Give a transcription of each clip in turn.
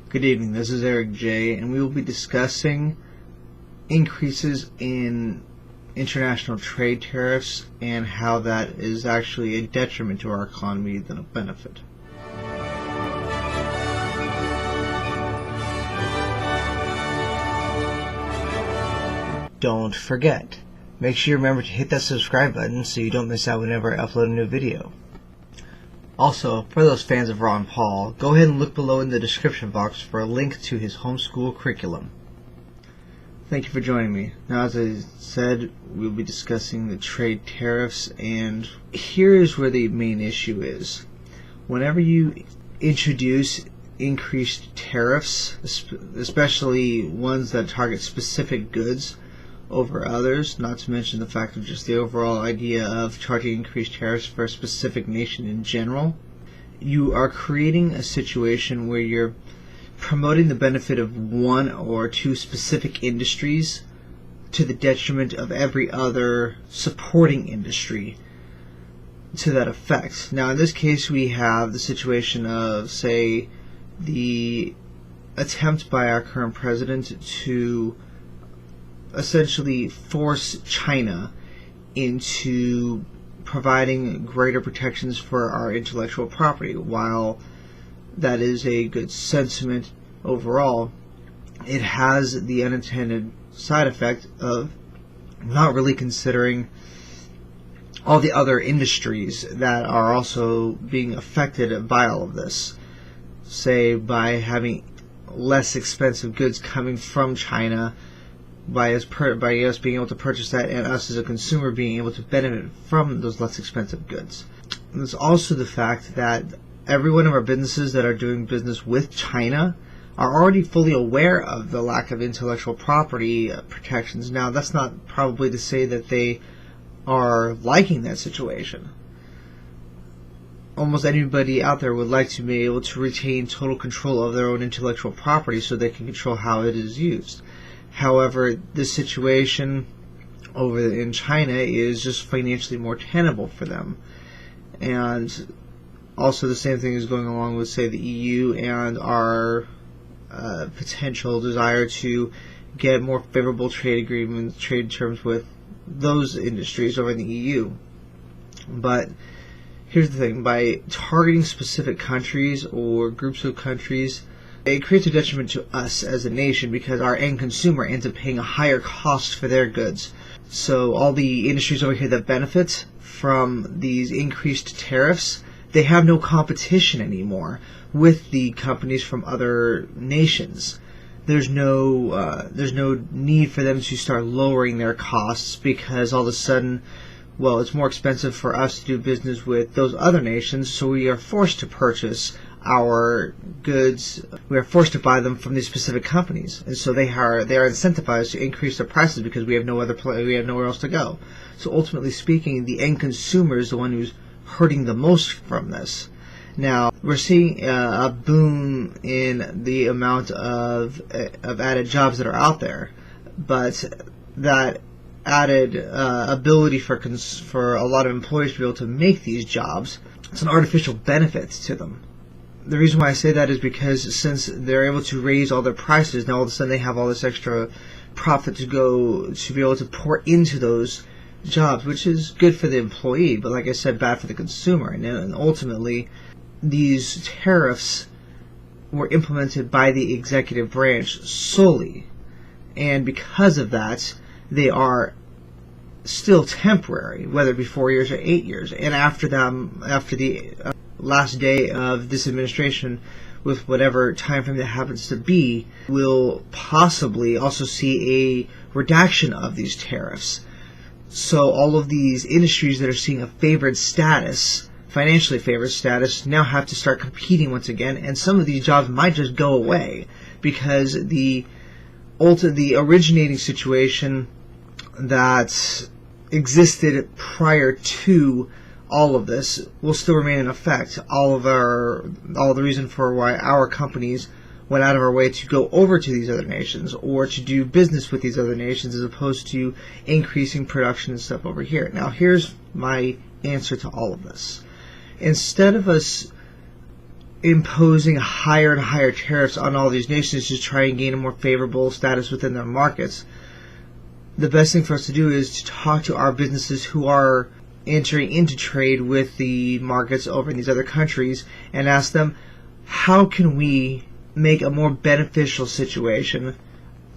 Good evening, this is Eric J, and we will be discussing increases in international trade tariffs and how that is actually a detriment to our economy than a benefit. Don't forget, make sure you remember to hit that subscribe button so you don't miss out whenever I upload a new video. Also, for those fans of Ron Paul, go ahead and look below in the description box for a link to his homeschool curriculum. Thank you for joining me. Now, as I said, we'll be discussing the trade tariffs, and here is where the main issue is. Whenever you introduce increased tariffs, especially ones that target specific goods over others, not to mention the fact of just the overall idea of charging increased tariffs for a specific nation in general, you are creating a situation where you're promoting the benefit of one or two specific industries to the detriment of every other supporting industry to that effect. Now, in this case, we have the situation of, say, the attempt by our current president to essentially force China into providing greater protections for our intellectual property. While that is a good sentiment overall, it has the unintended side effect of not really considering all the other industries that are also being affected by all of this. Say, by having less expensive goods coming from China, by us being able to purchase that, and us as a consumer being able to benefit from those less expensive goods. And there's also the fact that every one of our businesses that are doing business with China are already fully aware of the lack of intellectual property protections. Now, that's not probably to say that they are liking that situation. Almost anybody out there would like to be able to retain total control of their own intellectual property so they can control how it is used. However, this situation over in China is just financially more tenable for them. And also the same thing is going along with, say, the EU and our potential desire to get more favorable trade agreements, trade terms with those industries over in the EU. But here's the thing, by targeting specific countries or groups of countries, it creates a detriment to us as a nation because our end consumer ends up paying a higher cost for their goods. So all the industries over here that benefit from these increased tariffs, they have no competition anymore with the companies from other nations. There's no need for them to start lowering their costs because all of a sudden, well, it's more expensive for us to do business with those other nations, so we are forced to purchase our goods. We are forced to buy them from these specific companies, and so they are incentivized to increase their prices because we have nowhere else to go. So ultimately speaking, the end consumer is the one who's hurting the most from this. Now, we're seeing a boom in the amount of added jobs that are out there, but that added ability for a lot of employers to be able to make these jobs, it's an artificial benefit to them. The reason why I say that is because since they're able to raise all their prices, now all of a sudden they have all this extra profit to be able to pour into those jobs, which is good for the employee, but like I said, bad for the consumer. And ultimately, these tariffs were implemented by the executive branch solely, and because of that, they are still temporary, whether it be 4 years or 8 years. And after the last day of this administration, with whatever time frame that happens to be, we'll possibly also see a reduction of these tariffs. So all of these industries that are seeing a favored status, financially favored status, now have to start competing once again, and some of these jobs might just go away because the originating situation that existed prior to all of this will still remain in effect. All the reason for why our companies went out of our way to go over to these other nations or to do business with these other nations as opposed to increasing production and stuff over here. Now, here's my answer to all of this. Instead of us imposing higher and higher tariffs on all these nations to try and gain a more favorable status within their markets. The best thing for us to do is to talk to our businesses who are entering into trade with the markets over in these other countries and ask them, how can we make a more beneficial situation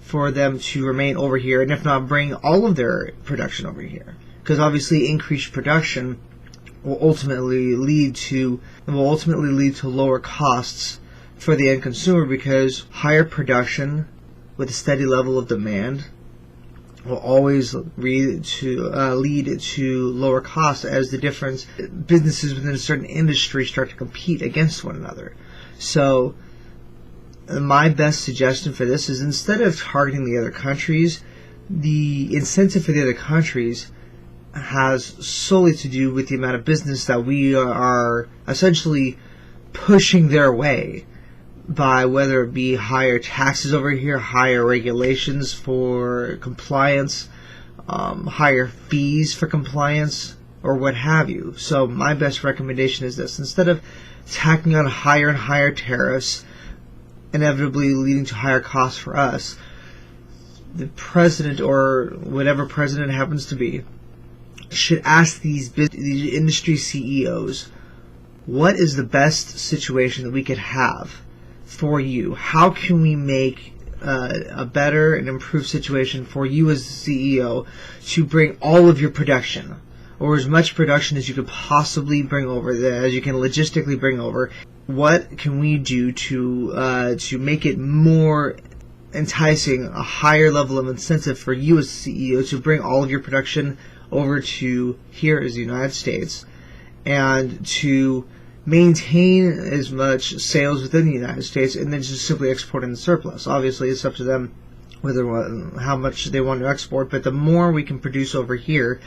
for them to remain over here, and if not, bring all of their production over here? Because obviously increased production will ultimately lead to lower costs for the end consumer, because higher production with a steady level of demand will always lead to lower costs as the different businesses within a certain industry start to compete against one another. So my best suggestion for this is, instead of targeting the other countries, the incentive for the other countries has solely to do with the amount of business that we are essentially pushing their way, by whether it be higher taxes over here, higher regulations for compliance, higher fees for compliance, or what have you. So my best recommendation is this: instead of tacking on higher and higher tariffs, inevitably leading to higher costs for us, the president, or whatever president happens to be, should ask these industry CEOs, what is the best situation that we could have for you? How can we make a better and improved situation for you as the CEO to bring all of your production, or as much production as you could possibly bring over, as you can logistically bring over? What can we do to make it more enticing, a higher level of incentive for you as CEO to bring all of your production over to here as the United States, and to maintain as much sales within the United States, and then just simply export in the surplus? Obviously, it's up to them how much they want to export, but the more we can produce over here,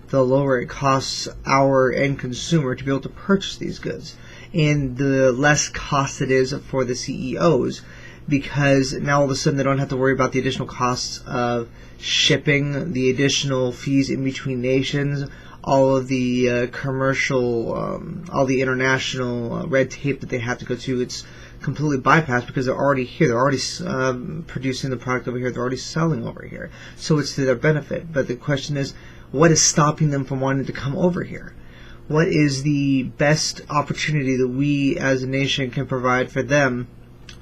the lower it costs our end consumer to be able to purchase these goods, and the less cost it is for the CEOs, because now all of a sudden they don't have to worry about the additional costs of shipping, the additional fees in between nations, all of the commercial, all the international red tape that they have to go to. It's completely bypassed because they're already here. They're already producing the product over here. They're already selling over here. So it's to their benefit. But the question is, what is stopping them from wanting to come over here? What is the best opportunity that we as a nation can provide for them,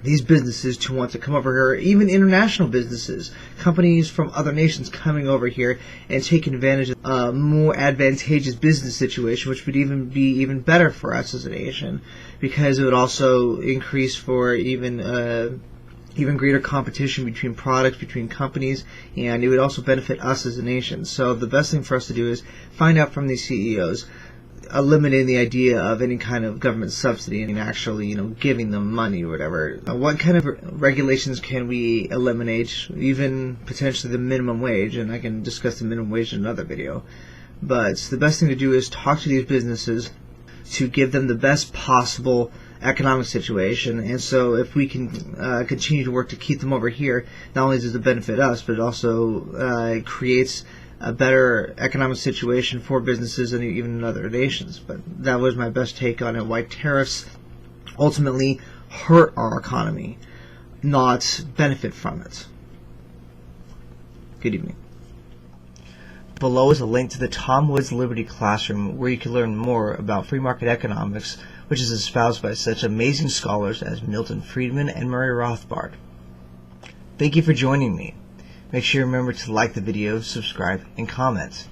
these businesses, to want to come over here? Even international businesses, companies from other nations coming over here and taking advantage of a more advantageous business situation, which would even be even better for us as a nation, because it would also increase for even greater competition between products, between companies, and it would also benefit us as a nation. So the best thing for us to do is find out from these CEOs, eliminating the idea of any kind of government subsidy and actually, giving them money or whatever. What kind of regulations can we eliminate? Even potentially the minimum wage, and I can discuss the minimum wage in another video. But the best thing to do is talk to these businesses to give them the best possible economic situation. And so if we can continue to work to keep them over here, not only does it benefit us, but it also creates a better economic situation for businesses and even in other nations. But that was my best take on it, why tariffs ultimately hurt our economy, not benefit from it. Good evening. Below is a link to the Tom Woods Liberty Classroom, where you can learn more about free market economics, which is espoused by such amazing scholars as Milton Friedman and Murray Rothbard. Thank you for joining me. Make sure you remember to like the video, subscribe, and comment.